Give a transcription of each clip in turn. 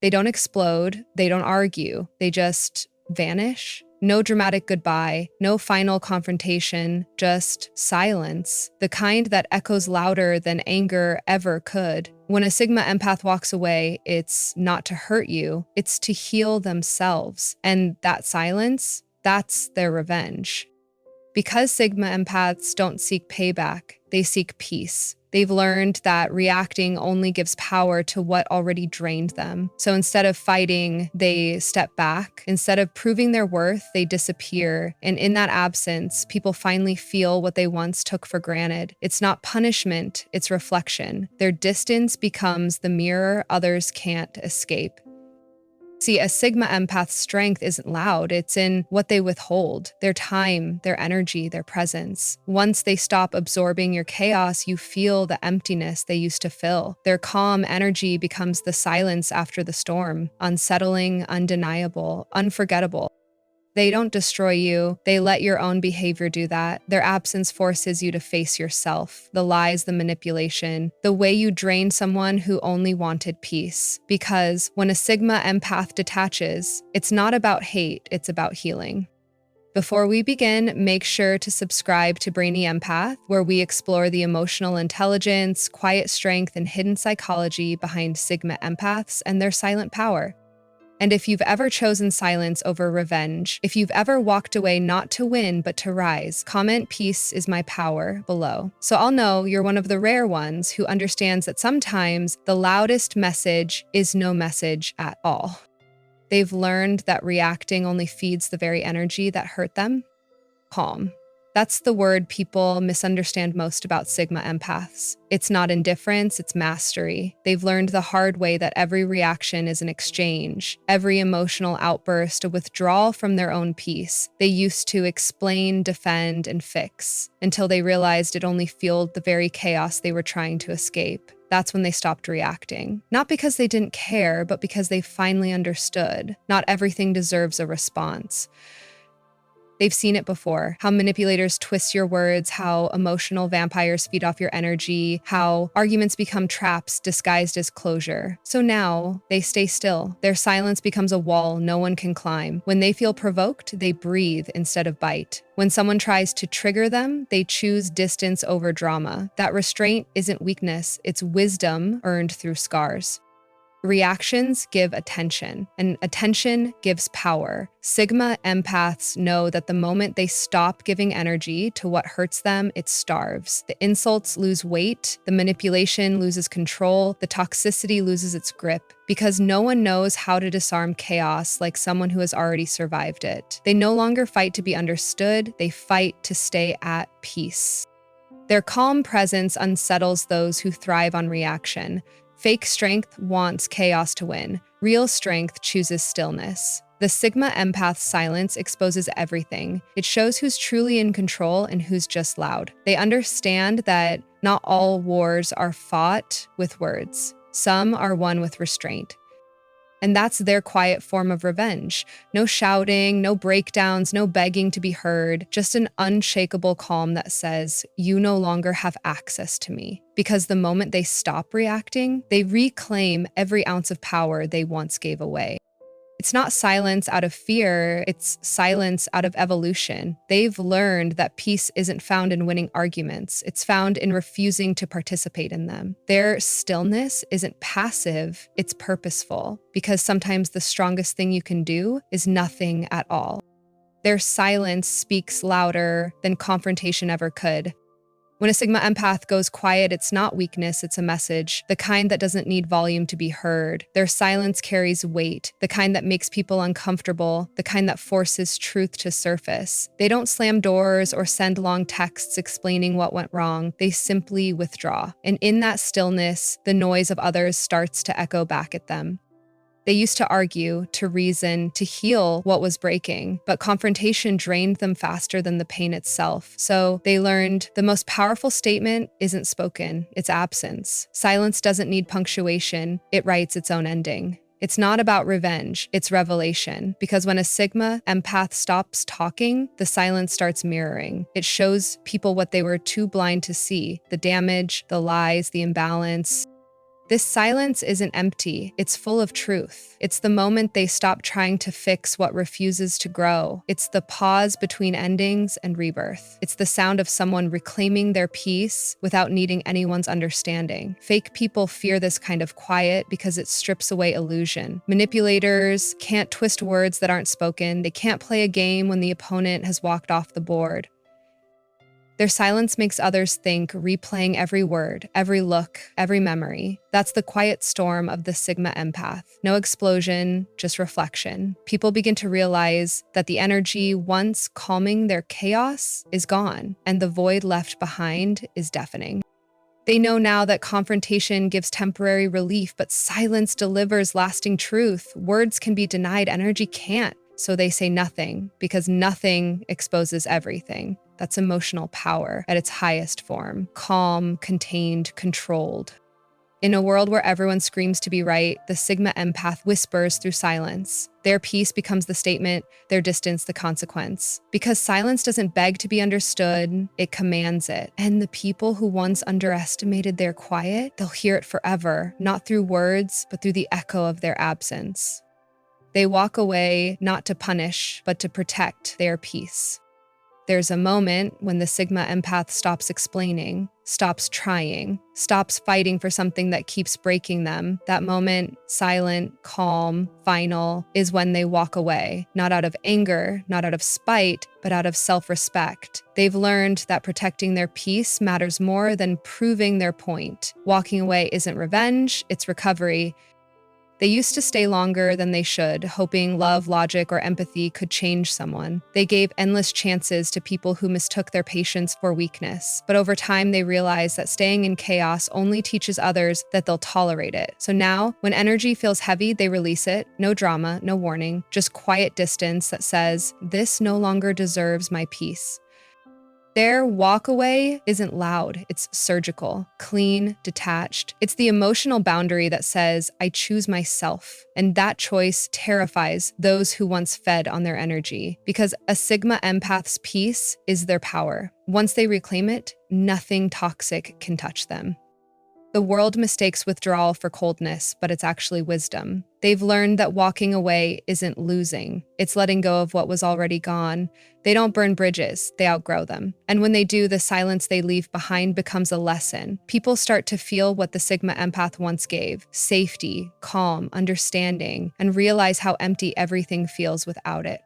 They don't explode, they don't argue, they just vanish. No dramatic goodbye, no final confrontation, just silence, the kind that echoes louder than anger ever could. When a Sigma empath walks away, it's not to hurt you, it's to heal themselves. And that silence, that's their revenge. Because Sigma empaths don't seek payback, they seek peace. They've learned that reacting only gives power to what already drained them. So instead of fighting, they step back. Instead of proving their worth, they disappear. And in that absence, people finally feel what they once took for granted. It's not punishment, it's reflection. Their distance becomes the mirror others can't escape. See, a Sigma empath's strength isn't loud, it's in what they withhold, their time, their energy, their presence. Once they stop absorbing your chaos, you feel the emptiness they used to fill. Their calm energy becomes the silence after the storm, unsettling, undeniable, unforgettable. They don't destroy you, they let your own behavior do that. Their absence forces you to face yourself, the lies, the manipulation, the way you drain someone who only wanted peace. Because when a Sigma empath detaches, it's not about hate, it's about healing. Before we begin, make sure to subscribe to Brainy Empath, where we explore the emotional intelligence, quiet strength, and hidden psychology behind Sigma empaths and their silent power. And if you've ever chosen silence over revenge, if you've ever walked away not to win but to rise, comment "Peace is my power" below. So I'll know you're one of the rare ones who understands that sometimes the loudest message is no message at all. They've learned that reacting only feeds the very energy that hurt them. Calm. That's the word people misunderstand most about Sigma empaths. It's not indifference, it's mastery. They've learned the hard way that every reaction is an exchange, every emotional outburst a withdrawal from their own peace. They used to explain, defend, and fix, until they realized it only fueled the very chaos they were trying to escape. That's when they stopped reacting. Not because they didn't care, but because they finally understood. Not everything deserves a response. They've seen it before, how manipulators twist your words, how emotional vampires feed off your energy, how arguments become traps disguised as closure. So now, they stay still. Their silence becomes a wall no one can climb. When they feel provoked, they breathe instead of bite. When someone tries to trigger them, they choose distance over drama. That restraint isn't weakness, it's wisdom earned through scars. Reactions give attention, and attention gives power. Sigma empaths know that the moment they stop giving energy to what hurts them, it starves. The insults lose weight, the manipulation loses control, the toxicity loses its grip, because no one knows how to disarm chaos like someone who has already survived it. They no longer fight to be understood, they fight to stay at peace. Their calm presence unsettles those who thrive on reaction. Fake strength wants chaos to win. Real strength chooses stillness. The Sigma empath's silence exposes everything. It shows who's truly in control and who's just loud. They understand that not all wars are fought with words. Some are won with restraint. And that's their quiet form of revenge. No shouting, no breakdowns, no begging to be heard, just an unshakable calm that says, "You no longer have access to me." Because the moment they stop reacting, they reclaim every ounce of power they once gave away. It's not silence out of fear, it's silence out of evolution. They've learned that peace isn't found in winning arguments, it's found in refusing to participate in them. Their stillness isn't passive, it's purposeful, because sometimes the strongest thing you can do is nothing at all. Their silence speaks louder than confrontation ever could. When a Sigma empath goes quiet, it's not weakness, it's a message, the kind that doesn't need volume to be heard. Their silence carries weight, the kind that makes people uncomfortable, the kind that forces truth to surface. They don't slam doors or send long texts explaining what went wrong, they simply withdraw. And in that stillness, the noise of others starts to echo back at them. They used to argue, to reason, to heal what was breaking, but confrontation drained them faster than the pain itself. So they learned the most powerful statement isn't spoken, it's absence. Silence doesn't need punctuation, it writes its own ending. It's not about revenge, it's revelation. Because when a Sigma empath stops talking, the silence starts mirroring. It shows people what they were too blind to see, the damage, the lies, the imbalance. This silence isn't empty, it's full of truth. It's the moment they stop trying to fix what refuses to grow. It's the pause between endings and rebirth. It's the sound of someone reclaiming their peace without needing anyone's understanding. Fake people fear this kind of quiet because it strips away illusion. Manipulators can't twist words that aren't spoken. They can't play a game when the opponent has walked off the board. Their silence makes others think, replaying every word, every look, every memory. That's the quiet storm of the Sigma Empath. No explosion, just reflection. People begin to realize that the energy once calming their chaos is gone, and the void left behind is deafening. They know now that confrontation gives temporary relief, but silence delivers lasting truth. Words can be denied, energy can't. So they say nothing, because nothing exposes everything. That's emotional power at its highest form. Calm, contained, controlled. In a world where everyone screams to be right, the Sigma Empath whispers through silence. Their peace becomes the statement, their distance the consequence. Because silence doesn't beg to be understood, it commands it. And the people who once underestimated their quiet, they'll hear it forever, not through words, but through the echo of their absence. They walk away not to punish, but to protect their peace. There's a moment when the Sigma Empath stops explaining, stops trying, stops fighting for something that keeps breaking them. That moment, silent, calm, final, is when they walk away, not out of anger, not out of spite, but out of self-respect. They've learned that protecting their peace matters more than proving their point. Walking away isn't revenge, it's recovery. They used to stay longer than they should, hoping love, logic, or empathy could change someone. They gave endless chances to people who mistook their patience for weakness. But over time, they realized that staying in chaos only teaches others that they'll tolerate it. So now, when energy feels heavy, they release it. No drama, no warning, just quiet distance that says, "This no longer deserves my peace." Their walkaway isn't loud, it's surgical, clean, detached. It's the emotional boundary that says, I choose myself. And that choice terrifies those who once fed on their energy, because a Sigma Empath's peace is their power. Once they reclaim it, nothing toxic can touch them. The world mistakes withdrawal for coldness, but it's actually wisdom. They've learned that walking away isn't losing. It's letting go of what was already gone. They don't burn bridges, they outgrow them. And when they do, the silence they leave behind becomes a lesson. People start to feel what the Sigma Empath once gave: safety, calm, understanding, and realize how empty everything feels without it.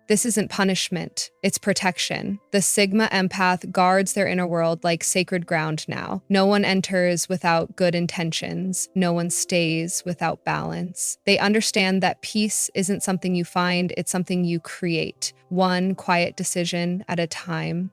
This isn't punishment, it's protection. The Sigma Empath guards their inner world like sacred ground now. No one enters without good intentions. No one stays without balance. They understand that peace isn't something you find, it's something you create, one quiet decision at a time.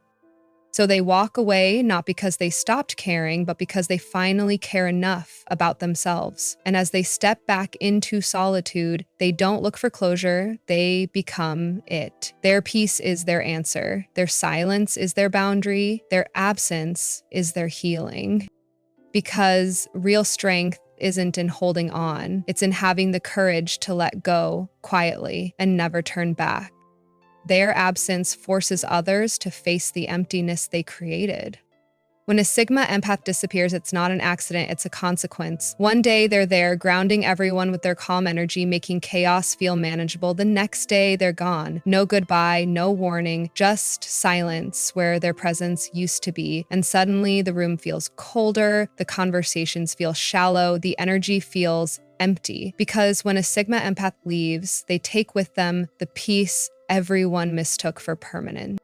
So they walk away not because they stopped caring, but because they finally care enough about themselves. And as they step back into solitude, they don't look for closure, they become it. Their peace is their answer. Their silence is their boundary. Their absence is their healing. Because real strength isn't in holding on, it's in having the courage to let go quietly and never turn back. Their absence forces others to face the emptiness they created. When a Sigma Empath disappears, it's not an accident, it's a consequence. One day they're there, grounding everyone with their calm energy, making chaos feel manageable. The next day they're gone. No goodbye, no warning, just silence where their presence used to be. And suddenly the room feels colder, the conversations feel shallow, the energy feels empty. Because when a Sigma Empath leaves, they take with them the peace everyone mistook for permanent.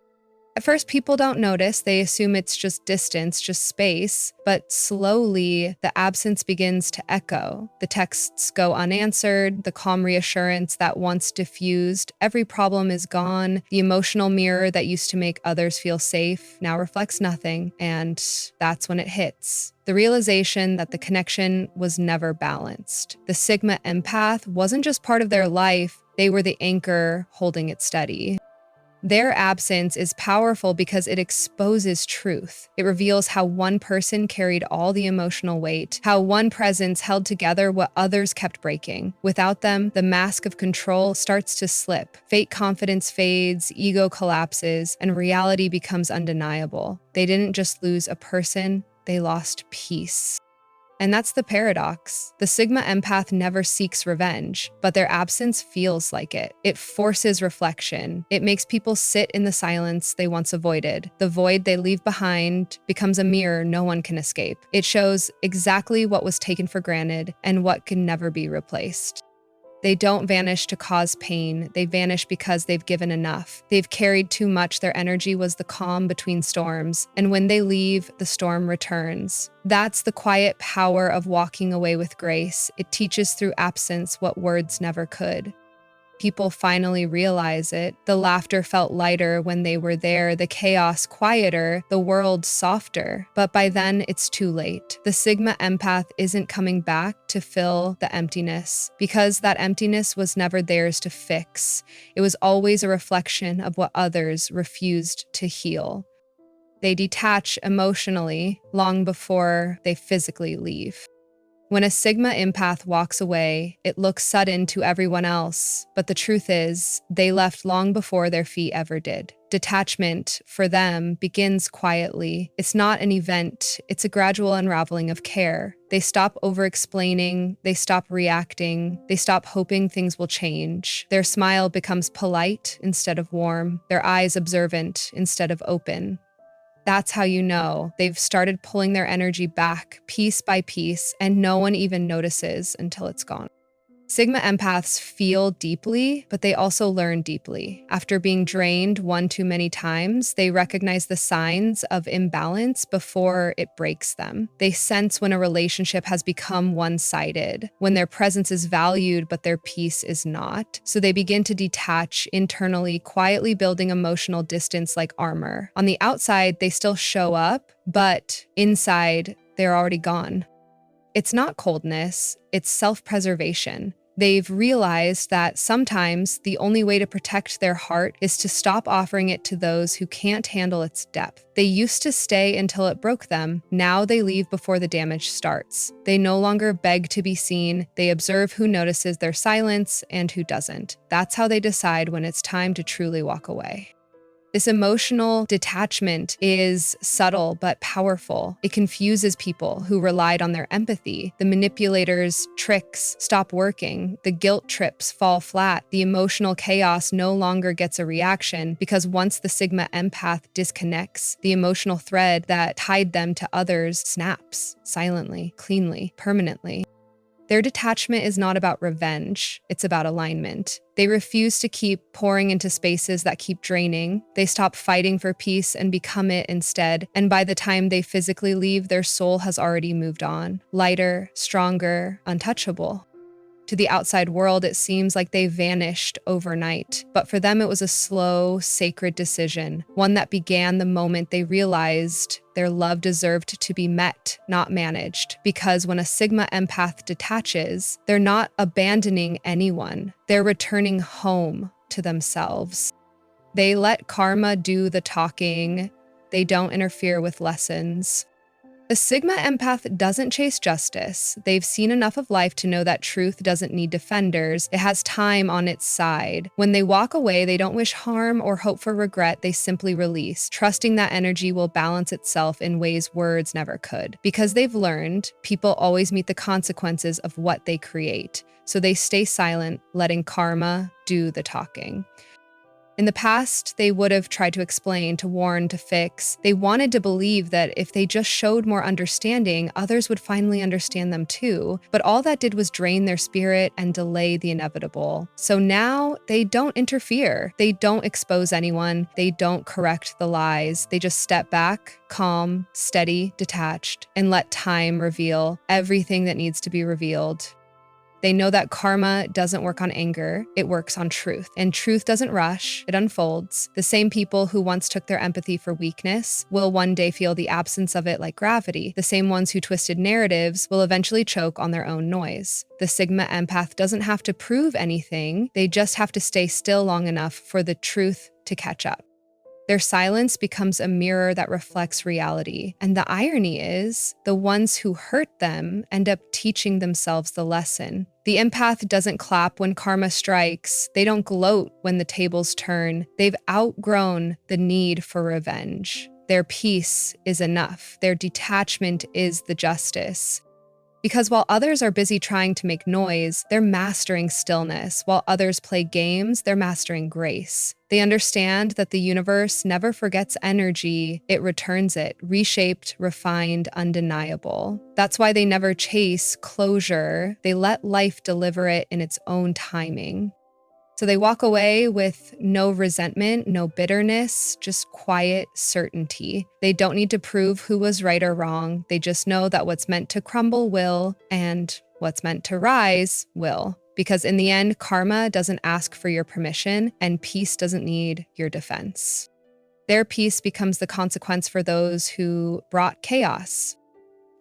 At first, people don't notice. They assume it's just distance, just space. But slowly, the absence begins to echo. The texts go unanswered, the calm reassurance that once diffused. Every problem is gone. The emotional mirror that used to make others feel safe now reflects nothing. And that's when it hits. The realization that the connection was never balanced. The Sigma Empath wasn't just part of their life, they were the anchor holding it steady. Their absence is powerful because it exposes truth. It reveals how one person carried all the emotional weight, how one presence held together what others kept breaking. Without them, the mask of control starts to slip. Fake confidence fades, ego collapses, and reality becomes undeniable. They didn't just lose a person, they lost peace. And that's the paradox. The Sigma empath never seeks revenge, but their absence feels like it. It forces reflection. It makes people sit in the silence they once avoided. The void they leave behind becomes a mirror no one can escape. It shows exactly what was taken for granted and what can never be replaced. They don't vanish to cause pain. They vanish because they've given enough. They've carried too much. Their energy was the calm between storms. And when they leave, the storm returns. That's the quiet power of walking away with grace. It teaches through absence what words never could. People finally realize it. The laughter felt lighter when they were there, the chaos quieter, the world softer. But by then, it's too late. The Sigma empath isn't coming back to fill the emptiness, because that emptiness was never theirs to fix. It was always a reflection of what others refused to heal. They detach emotionally long before they physically leave. When a Sigma empath walks away, it looks sudden to everyone else, but the truth is, they left long before their feet ever did. Detachment, for them, begins quietly. It's not an event, it's a gradual unraveling of care. They stop over-explaining, they stop reacting, they stop hoping things will change. Their smile becomes polite instead of warm, their eyes observant instead of open. That's how you know they've started pulling their energy back piece by piece, and no one even notices until it's gone. Sigma empaths feel deeply, but they also learn deeply. After being drained one too many times, they recognize the signs of imbalance before it breaks them. They sense when a relationship has become one-sided, when their presence is valued but their peace is not. So they begin to detach internally, quietly building emotional distance like armor. On the outside, they still show up, but inside, they're already gone. It's not coldness, it's self-preservation. They've realized that sometimes the only way to protect their heart is to stop offering it to those who can't handle its depth. They used to stay until it broke them. Now they leave before the damage starts. They no longer beg to be seen. They observe who notices their silence and who doesn't. That's how they decide when it's time to truly walk away. This emotional detachment is subtle but powerful. It confuses people who relied on their empathy. The manipulators' tricks stop working. The guilt trips fall flat. The emotional chaos no longer gets a reaction, because once the Sigma empath disconnects, the emotional thread that tied them to others snaps silently, cleanly, permanently. Their detachment is not about revenge, it's about alignment. They refuse to keep pouring into spaces that keep draining. They stop fighting for peace and become it instead. And by the time they physically leave, their soul has already moved on. Lighter, stronger, untouchable. To the outside world, it seems like they vanished overnight. But for them, it was a slow, sacred decision, one that began the moment they realized their love deserved to be met, not managed. Because when a Sigma empath detaches, they're not abandoning anyone. They're returning home to themselves. They let karma do the talking. They don't interfere with lessons. A Sigma empath doesn't chase justice. They've seen enough of life to know that truth doesn't need defenders. It has time on its side. When they walk away, they don't wish harm or hope for regret. They simply release, trusting that energy will balance itself in ways words never could. Because they've learned, people always meet the consequences of what they create. So they stay silent, letting karma do the talking. In the past, they would have tried to explain, to warn, to fix. They wanted to believe that if they just showed more understanding, others would finally understand them too. But all that did was drain their spirit and delay the inevitable. So now they don't interfere. They don't expose anyone. They don't correct the lies. They just step back, calm, steady, detached, and let time reveal everything that needs to be revealed. They know that karma doesn't work on anger, it works on truth. And truth doesn't rush, it unfolds. The same people who once took their empathy for weakness will one day feel the absence of it like gravity. The same ones who twisted narratives will eventually choke on their own noise. The Sigma empath doesn't have to prove anything, they just have to stay still long enough for the truth to catch up. Their silence becomes a mirror that reflects reality. And the irony is, the ones who hurt them end up teaching themselves the lesson. The empath doesn't clap when karma strikes. They don't gloat when the tables turn. They've outgrown the need for revenge. Their peace is enough. Their detachment is the justice. Because while others are busy trying to make noise, they're mastering stillness. While others play games, they're mastering grace. They understand that the universe never forgets energy, it returns it, reshaped, refined, undeniable. That's why they never chase closure, they let life deliver it in its own timing. So they walk away with no resentment, no bitterness, just quiet certainty. They don't need to prove who was right or wrong. They just know that what's meant to crumble will, and what's meant to rise will. Because in the end, karma doesn't ask for your permission, and peace doesn't need your defense. Their peace becomes the consequence for those who brought chaos.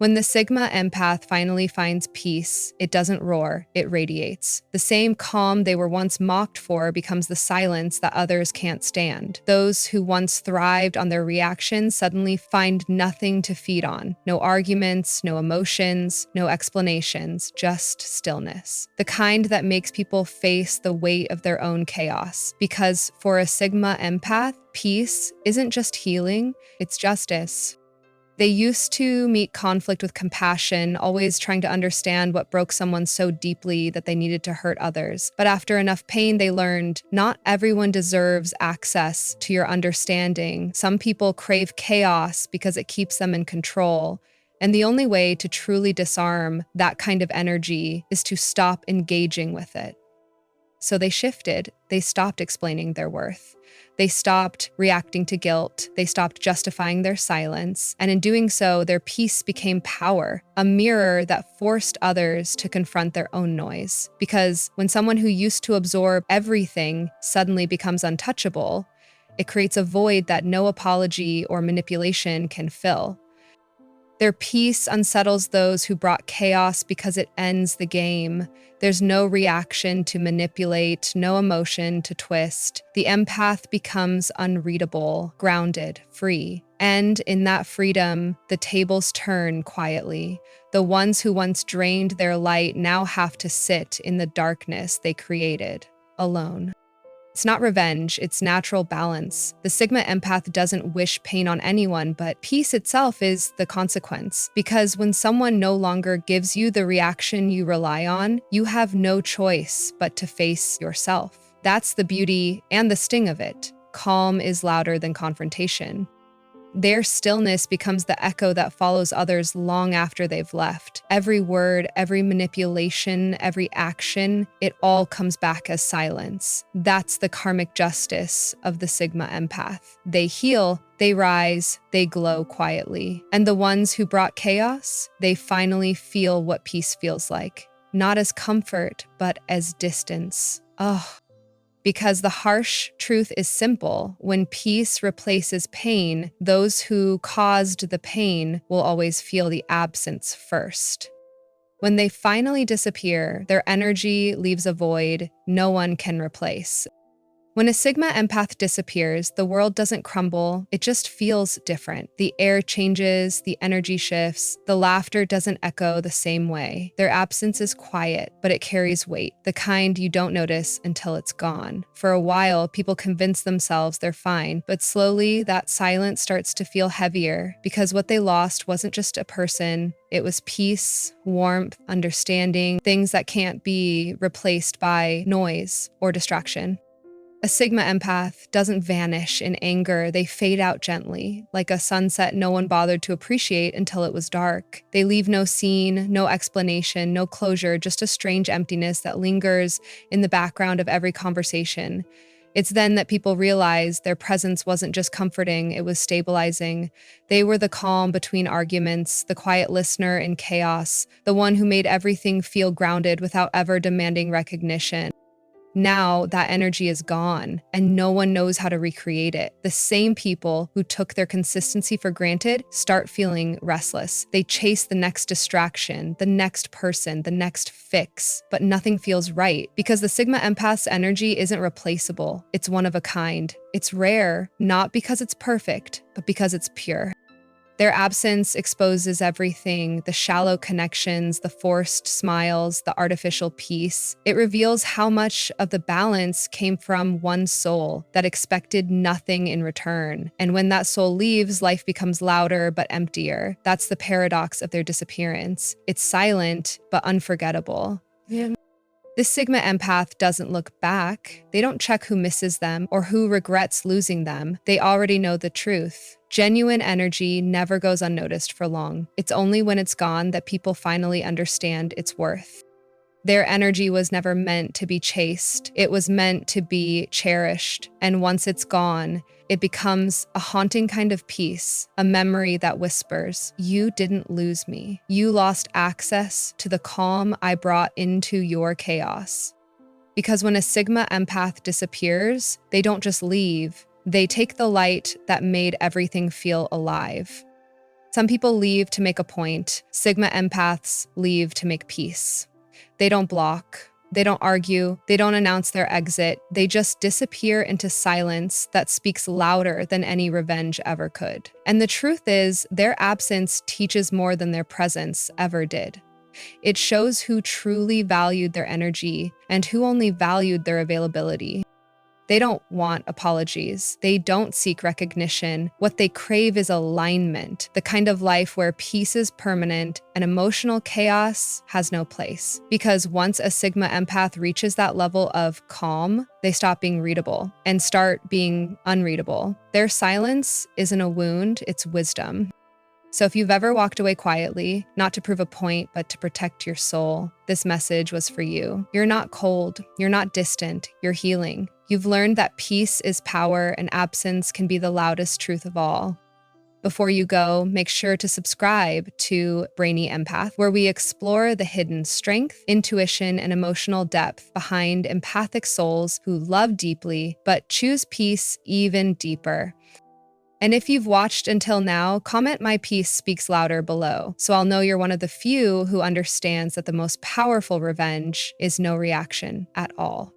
When the Sigma Empath finally finds peace, it doesn't roar, it radiates. The same calm they were once mocked for becomes the silence that others can't stand. Those who once thrived on their reactions suddenly find nothing to feed on. No arguments, no emotions, no explanations, just stillness. The kind that makes people face the weight of their own chaos. Because for a Sigma Empath, peace isn't just healing, it's justice. They used to meet conflict with compassion, always trying to understand what broke someone so deeply that they needed to hurt others. But after enough pain, they learned not everyone deserves access to your understanding. Some people crave chaos because it keeps them in control. And the only way to truly disarm that kind of energy is to stop engaging with it. So they shifted. They stopped explaining their worth. They stopped reacting to guilt. They stopped justifying their silence. And in doing so, their peace became power, a mirror that forced others to confront their own noise. Because when someone who used to absorb everything suddenly becomes untouchable, it creates a void that no apology or manipulation can fill. Their peace unsettles those who brought chaos because it ends the game. There's no reaction to manipulate, no emotion to twist. The empath becomes unreadable, grounded, free. And in that freedom, the tables turn quietly. The ones who once drained their light now have to sit in the darkness they created, alone. It's not revenge, it's natural balance. The Sigma Empath doesn't wish pain on anyone, but peace itself is the consequence. Because when someone no longer gives you the reaction you rely on, you have no choice but to face yourself. That's the beauty and the sting of it. Calm is louder than confrontation. Their stillness becomes the echo that follows others long after they've left. Every word, every manipulation, every action, it all comes back as silence. That's the karmic justice of the Sigma Empath. They heal, they rise, they glow quietly. And the ones who brought chaos, they finally feel what peace feels like. Not as comfort, but as distance. Oh. Because the harsh truth is simple. When peace replaces pain, those who caused the pain will always feel the absence first. When they finally disappear, their energy leaves a void no one can replace. When a Sigma Empath disappears, the world doesn't crumble, it just feels different. The air changes, the energy shifts, the laughter doesn't echo the same way. Their absence is quiet, but it carries weight, the kind you don't notice until it's gone. For a while, people convince themselves they're fine, but slowly that silence starts to feel heavier because what they lost wasn't just a person, it was peace, warmth, understanding, things that can't be replaced by noise or distraction. A Sigma Empath doesn't vanish in anger, they fade out gently, like a sunset no one bothered to appreciate until it was dark. They leave no scene, no explanation, no closure, just a strange emptiness that lingers in the background of every conversation. It's then that people realize their presence wasn't just comforting, it was stabilizing. They were the calm between arguments, the quiet listener in chaos, the one who made everything feel grounded without ever demanding recognition. Now that energy is gone, and no one knows how to recreate it. The same people who took their consistency for granted start feeling restless. They chase the next distraction, the next person, the next fix, but nothing feels right because the Sigma Empath's energy isn't replaceable. It's one of a kind. It's rare, not because it's perfect, but because it's pure. Their absence exposes everything, the shallow connections, the forced smiles, the artificial peace. It reveals how much of the balance came from one soul that expected nothing in return. And when that soul leaves, life becomes louder but emptier. That's the paradox of their disappearance. It's silent but unforgettable. This Sigma empath doesn't look back. They don't check who misses them or who regrets losing them. They already know the truth. Genuine energy never goes unnoticed for long. It's only when it's gone that people finally understand its worth. Their energy was never meant to be chased. It was meant to be cherished. And once it's gone, it becomes a haunting kind of peace, a memory that whispers, "You didn't lose me. You lost access to the calm I brought into your chaos." Because when a Sigma empath disappears, they don't just leave. They take the light that made everything feel alive. Some people leave to make a point. Sigma empaths leave to make peace. They don't block, they don't argue, they don't announce their exit. They just disappear into silence that speaks louder than any revenge ever could. And the truth is, their absence teaches more than their presence ever did. It shows who truly valued their energy and who only valued their availability. They don't want apologies. They don't seek recognition. What they crave is alignment, the kind of life where peace is permanent and emotional chaos has no place. Because once a Sigma empath reaches that level of calm, they stop being readable and start being unreadable. Their silence isn't a wound, it's wisdom. So if you've ever walked away quietly, not to prove a point, but to protect your soul, this message was for you. You're not cold, you're not distant, you're healing. You've learned that peace is power and absence can be the loudest truth of all. Before you go, make sure to subscribe to Brainy Empath, where we explore the hidden strength, intuition, and emotional depth behind empathic souls who love deeply, but choose peace even deeper. And if you've watched until now, comment "My peace speaks louder" below, so I'll know you're one of the few who understands that the most powerful revenge is no reaction at all.